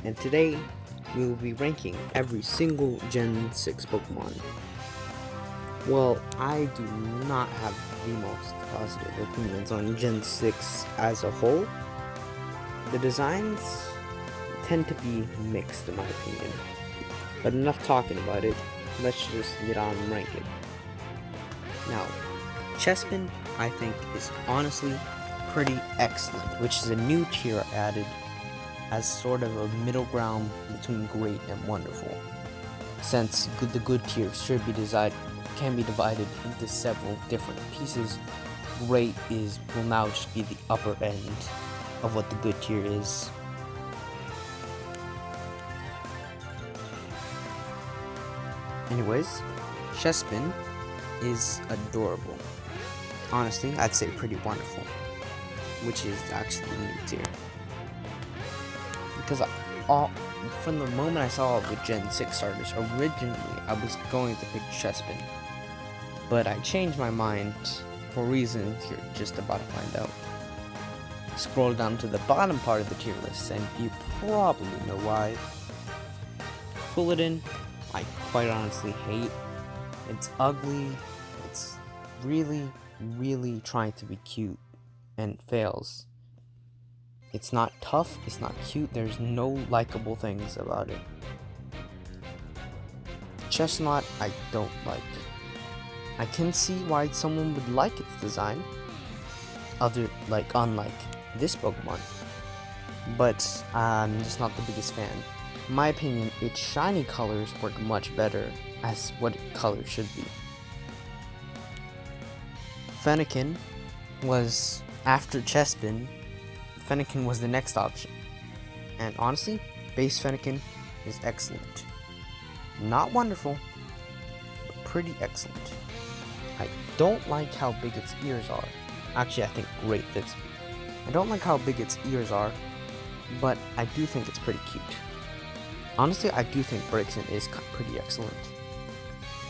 and today we will be ranking every single Gen 6 Pokemon. Well, I do not have the most positive opinions on Gen 6 as a whole. The designs tend to be mixed in my opinion, but enough talking about it, let's just get on and rank it. Now, Chespin, I think, is honestly pretty excellent, which is a new tier added as sort of a middle ground between great and wonderful, since the good tier can be divided into several different pieces. Great will now just be the upper end of what the good tier is. Anyways, Chespin is adorable. Honestly, I'd say pretty wonderful, which is actually the new tier. Because from the moment I saw the Gen 6 starters, originally I was going to pick Chespin, but I changed my mind for reasons you're just about to find out. Scroll down to the bottom part of the tier list and you probably know why. Quilladin, I quite honestly hate. It's ugly, it's really trying to be cute and fails. It's not tough, it's not cute, there's no likable things about it. Chestnut, I don't like. I can see why someone would like its design, unlike this Pokemon, but I'm just not the biggest fan. In my opinion, its shiny colors work much better as what color should be. Fennekin was after Chespin. Fennekin was the next option, and honestly, base Fennekin is excellent. Not wonderful, but pretty excellent. I don't like how big its ears are. Actually, I think great fits. I don't like how big its ears are, but I do think it's pretty cute. Honestly, I do think Braixen is pretty excellent.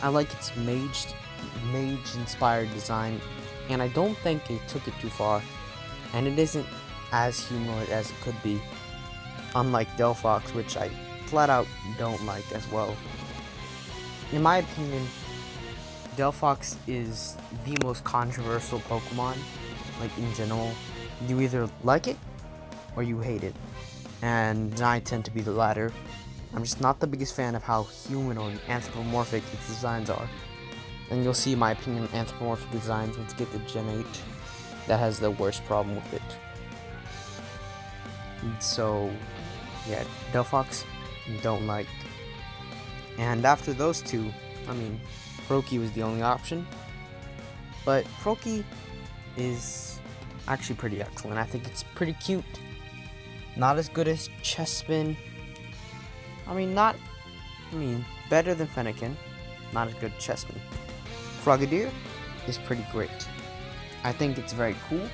I like its mage-inspired design, and I don't think it took it too far, and it isn't as humanoid as it could be, unlike Delphox, which I flat out don't like as well. In my opinion, Delphox is the most controversial Pokemon, in general. You either like it or you hate it, and I tend to be the latter. I'm just not the biggest fan of how humanoid and anthropomorphic its designs are. And you'll see my opinion on anthropomorphic designs once we get to Gen 8. That has the worst problem with it. So, yeah, Delphox, don't like. And after those two, Froakie was the only option. But Froakie is actually pretty excellent. I think it's pretty cute. Not as good as Chespin. Better than Fennekin. Not as good as Chespin. Frogadier is pretty great. I think it's very cool,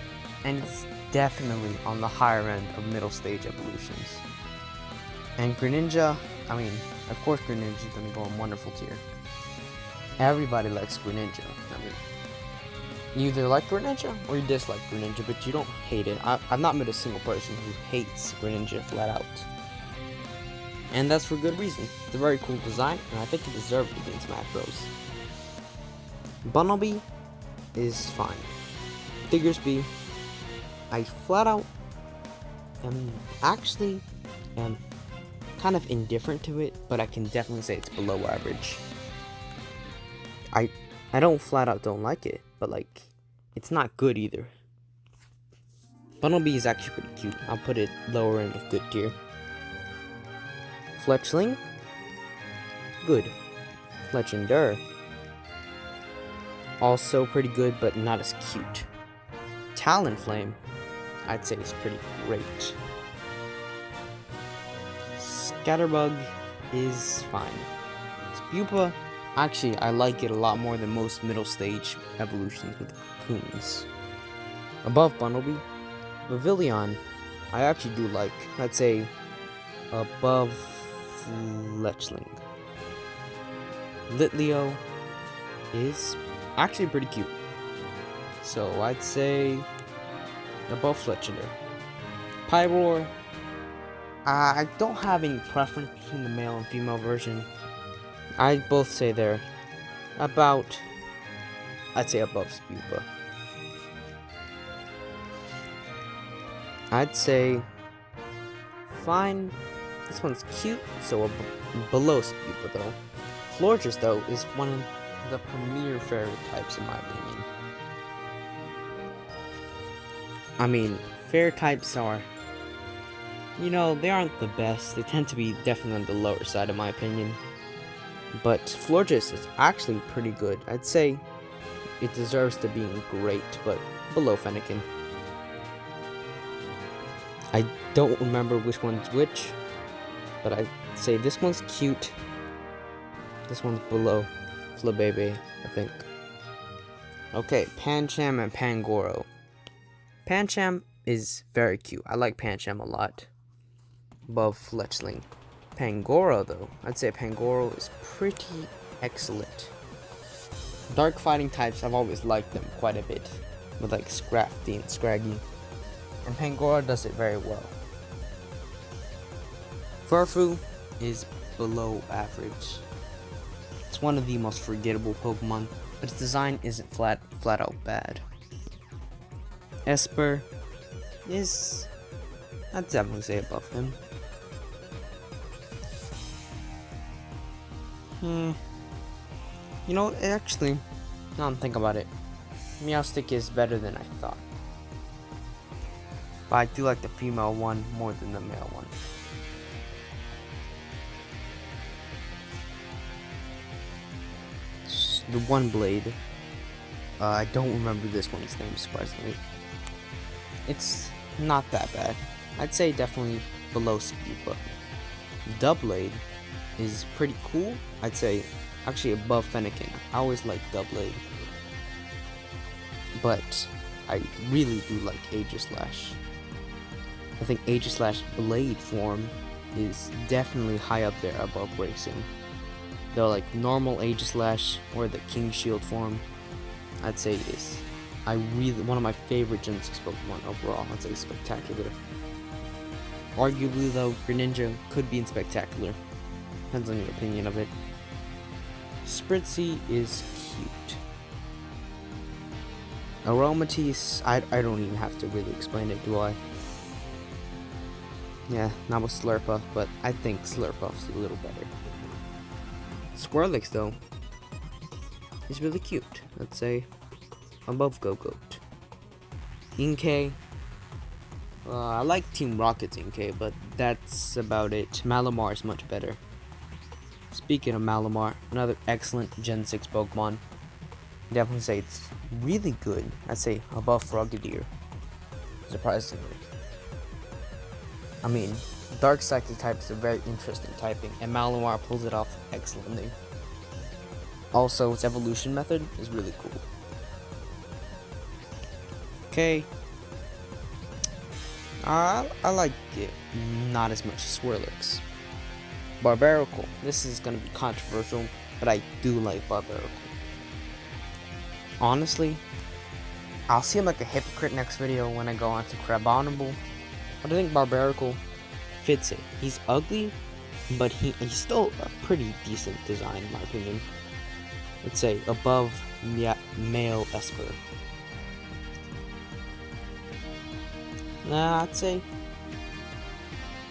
and it's definitely on the higher end of middle stage evolutions. And Greninja, of course Greninja is going to go on wonderful tier. Everybody likes Greninja. You either like Greninja or you dislike Greninja, but you don't hate it. I've not met a single person who hates Greninja flat out. And that's for good reason. It's a very cool design, and I think it deserved to be in Smash Bros. Bunnelby is fine. Diggersby, I flat out am kind of indifferent to it, but I can definitely say it's below average. I don't flat out don't like it, but it's not good either. Bunnelby is actually pretty cute. I'll put it lower end of good tier. Fletchling, good. Fletchinder, also pretty good, but not as cute. Talonflame, I'd say is pretty great. Scatterbug is fine. Spupa, actually I like it a lot more than most middle stage evolutions with cocoons. Above Bunnelby, Pavilion, I actually do like. I'd say above Fletchling. Litleo is actually pretty cute, so I'd say above Fletchinder. Pyroar, I don't have any preference between the male and female version. I both say they're about, I'd say above Spupa. I'd say fine. This one's cute, so below Spupa though. Florges though is one of the premier fairy types in my opinion. I mean, fairy types are, you know, they aren't the best. They tend to be definitely on the lower side in my opinion. But Florges is actually pretty good. I'd say it deserves to be great, but below Fennekin. I don't remember which one's which, but I'd say this one's cute. This one's below Flabebe, I think. Okay, Pancham and Pangoro. Pancham is very cute. I like Pancham a lot. Above Fletchling. Pangoro, though, I'd say Pangoro is pretty excellent. Dark fighting types, I've always liked them quite a bit. With like Scrafty and Scraggy. And Pangoro does it very well. Furfu is below average. It's one of the most forgettable Pokemon, but its design isn't flat out bad. Esper is, I'd definitely say above him. You know, actually, now I'm thinking about it, Meowstic is better than I thought. But I do like the female one more than the male one. The One Blade. I don't remember this one's name, surprisingly. It's not that bad. I'd say definitely below Spupa. Doublade is pretty cool. I'd say actually above Fennekin. I always liked Doublade. But I really do like Aegislash. I think Aegislash Blade form is definitely high up there above Racing. Though like normal Aegislash or the King Shield form, I'd say it is. One of my favorite Gen 6 Pokemon overall. I'd say Spectacular. Arguably though, Greninja could be in Spectacular. Depends on your opinion of it. Spritzy is cute. Aromatisse, I don't even have to really explain it, do I? Yeah, not with Slurpuff, but I think Slurpuff's a little better. Squirrelix, though, is really cute. I'd say above Go-Goat. Inkay, I like Team Rocket's Inkay, but that's about it. Malamar is much better. Speaking of Malamar, another excellent Gen 6 Pokemon. Definitely say it's really good. I'd say above Frogadier, surprisingly. I mean, Dark Psychic type is a very interesting typing, and Malamar pulls it off excellently. Also, its evolution method is really cool. Okay. I like it, not as much as Swirlix. Barbaracle. This is going to be controversial, but I do like Barbaracle. Honestly, I'll seem like a hypocrite next video when I go on to Crabominable, but I think Barbaracle fits it. He's ugly, but he's still a pretty decent design in my opinion. Let's say above male Esper. I'd say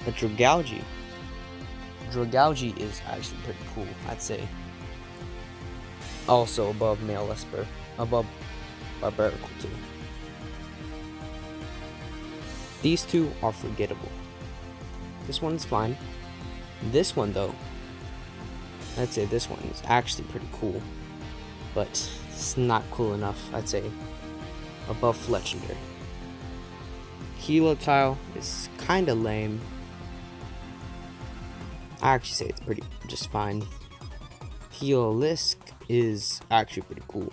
a Dragalge. Dragalge is actually pretty cool. I'd say also above male Esper, above Barbaracle too. These two are forgettable. This one's fine. This one though, I'd say this one is actually pretty cool, but it's not cool enough. I'd say above Fletchinder. Helotile is kinda lame. I actually say it's pretty just fine. Heolisk is actually pretty cool.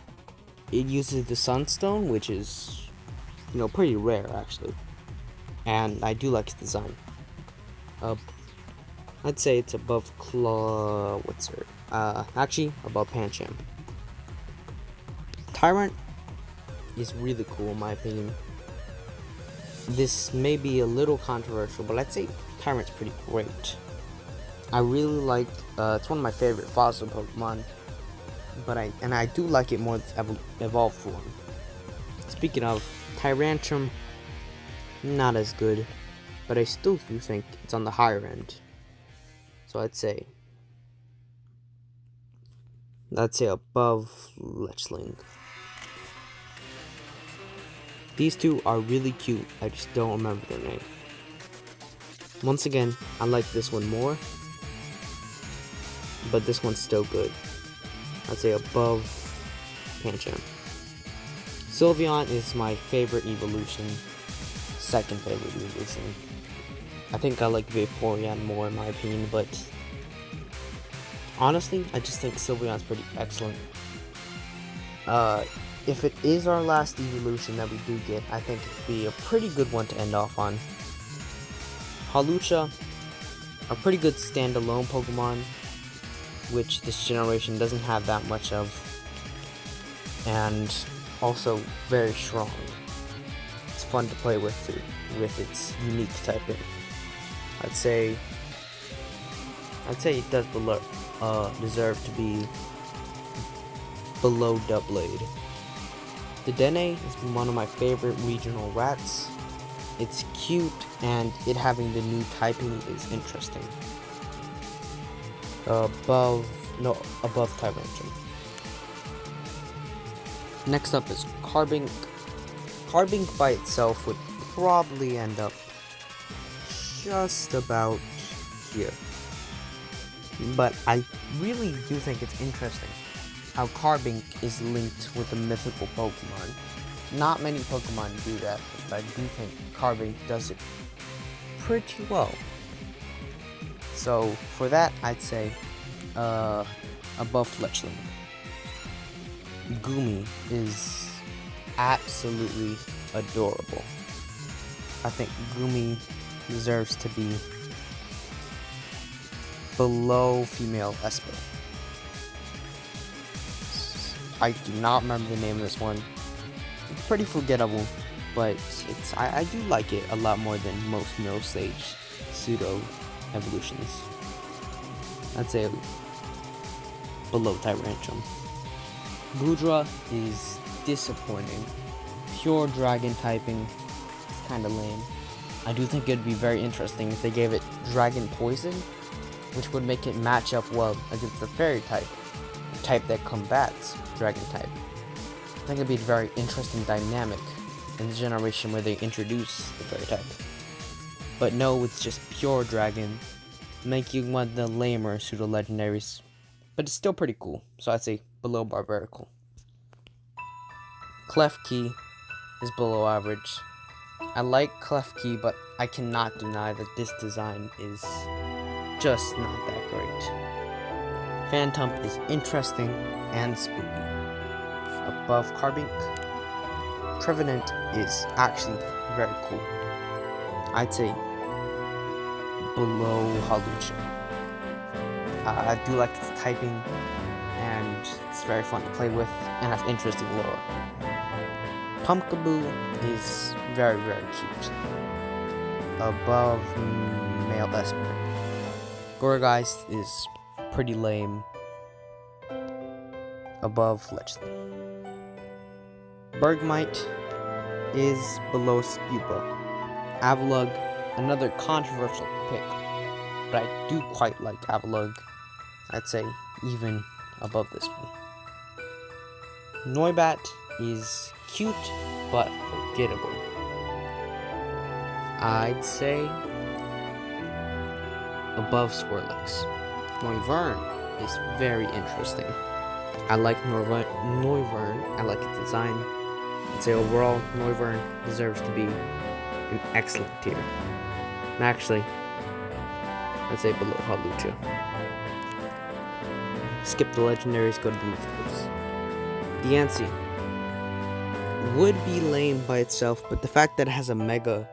It uses the Sunstone, which is, you know, pretty rare actually, and I do like its design. I'd say it's above actually above Pancham. Tyrant is really cool in my opinion. This may be a little controversial, but I'd say Tyrant's pretty great. I really like, it's one of my favorite fossil Pokemon, but I do like it more than evolved form. Speaking of, Tyrantrum, not as good, but I still do think it's on the higher end. So I'd say above Lechling. These two are really cute, I just don't remember their name. Once again, I like this one more, but this one's still good. I'd say above Pancham. Sylveon is my favorite evolution, second favorite evolution. I think I like Vaporeon more in my opinion, but honestly, I just think Sylveon's pretty excellent. If it is our last evolution that we do get, I think it'd be a pretty good one to end off on. Hawlucha, a pretty good standalone Pokemon, which this generation doesn't have that much of, and also very strong. It's fun to play with too, with its unique typing. I'd say it does deserve to be below Doublade. The Dene is one of my favorite regional rats. It's cute, and it having the new typing is interesting. Above Tyrantrum. Next up is Carbink. Carbink by itself would probably end up just about here. But I really do think it's interesting how Carbink is linked with the mythical Pokemon. Not many Pokemon do that, but I do think Carbink does it pretty well. So for that, I'd say above Fletchling. Gumi is absolutely adorable. I think Gumi deserves to be below female Esper. I do not remember the name of this one. It's pretty forgettable, but I do like it a lot more than most middle stage pseudo evolutions. I'd say below Tyrantrum. Goodra is disappointing. Pure dragon typing, it's kinda lame. I do think it'd be very interesting if they gave it dragon poison, which would make it match up well against the fairy type, a type that combats dragon type. I think it'd be a very interesting dynamic in the generation where they introduce the fairy type. But no, it's just pure dragon, making one of the lamer pseudo legendaries. But it's still pretty cool, so I'd say below Barbarical. Klefki is below average. I like Klefki, but I cannot deny that this design is just not that great. Phantom is interesting and spooky. Above Carbink, Trevenant is actually very cool. I'd say below Hawlucha. I do like its typing, and it's very fun to play with, and has interesting lore. Pumpkaboo is very, very cute. Above male Esper. Gourgeist is pretty lame. Above Fletchling. Bergmite is below Spupa. Avalugg, another controversial pick, but I do quite like Avalugg. I'd say even above this one. Noibat is cute, but forgettable. I'd say above Squirrelix. Noivern is very interesting. I like Noivern. I like its design. I'd say overall, Noivern deserves to be an excellent tier. And actually, I'd say below Hawlucha. Skip the legendaries, go to the mythicals. Diancie would be lame by itself, but the fact that it has a Mega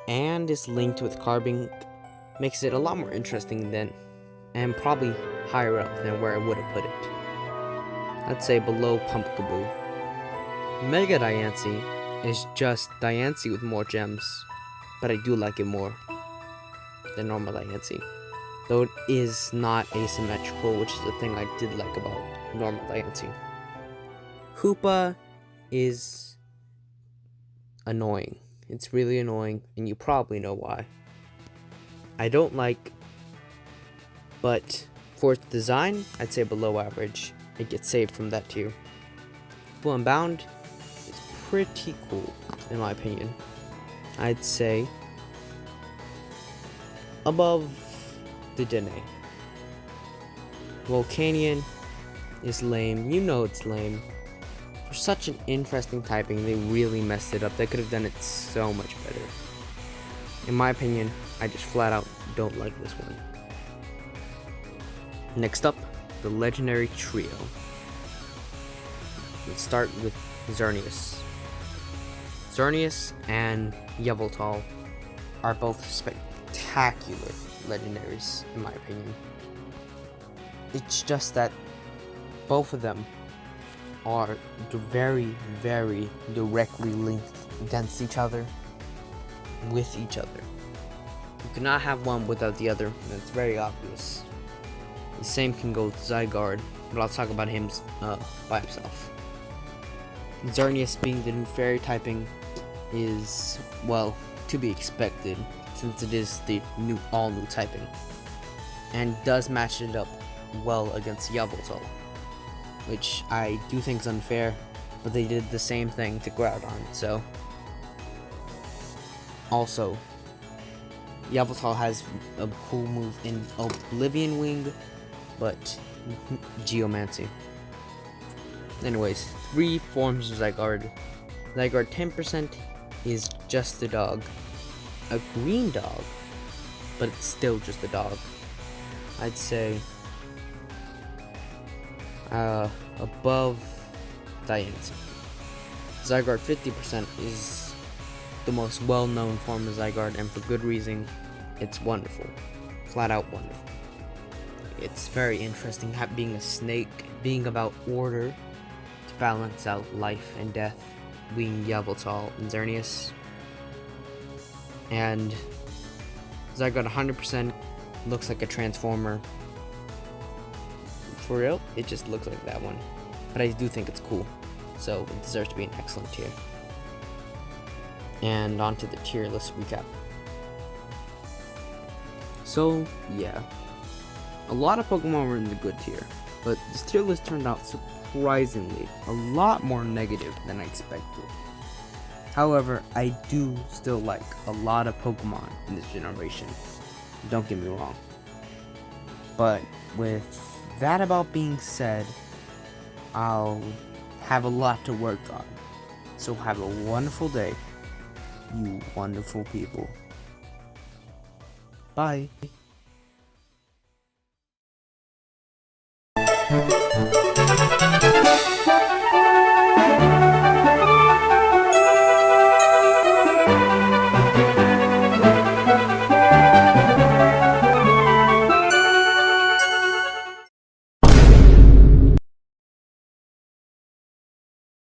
and is linked with Carbink makes it a lot more interesting than, and probably higher up than where I would have put it. I'd say below Pumpkaboo. Mega Diancie is just Diancie with more gems, but I do like it more. than normal Diancie. Though it is not asymmetrical, which is the thing I did like about normal Diancie. Hoopa is annoying. It's really annoying, and you probably know why. I don't like, but for its design, I'd say below average. It gets saved from that tier. Hoopa Unbound is pretty cool, in my opinion. I'd say above the Dene. Volcanion is lame. You know it's lame. For such an interesting typing, they really messed it up. They could have done it so much better. In my opinion, I just flat out don't like this one. Next up, the legendary trio. Let's start with Xerneas. Xerneas and Yveltal are both spectacular legendaries, in my opinion. It's just that both of them are very, very directly linked against each other, with each other. You cannot have one without the other, and it's very obvious. The same can go with Zygarde, but I'll talk about him by himself. Xerneas being the new fairy typing is, well, to be expected, since it is the all new typing, and does match it up well against Yveltal, which I do think is unfair, but they did the same thing to Groudon, so. Also, Yveltal has a cool move in Oblivion Wing, but Geomancy. Anyways, 3 forms of Zygarde. Zygarde 10% is just a dog. A green dog, but it's still just a dog. I'd say above Diancie. Zygarde 50% is the most well-known form of Zygarde, and for good reason. It's wonderful. Flat out wonderful. It's very interesting being a snake, being about order to balance out life and death, being Yveltal and Xerneas. And Zygarde 100% looks like a transformer. For real, it just looks like that one. But I do think it's cool, so it deserves to be an excellent tier. And on to the tier list recap. So, yeah. A lot of Pokemon were in the good tier, but this tier list turned out surprisingly a lot more negative than I expected. However, I do still like a lot of Pokemon in this generation. Don't get me wrong. But with that about being said, I'll have a lot to work on. So have a wonderful day, you wonderful people. Bye.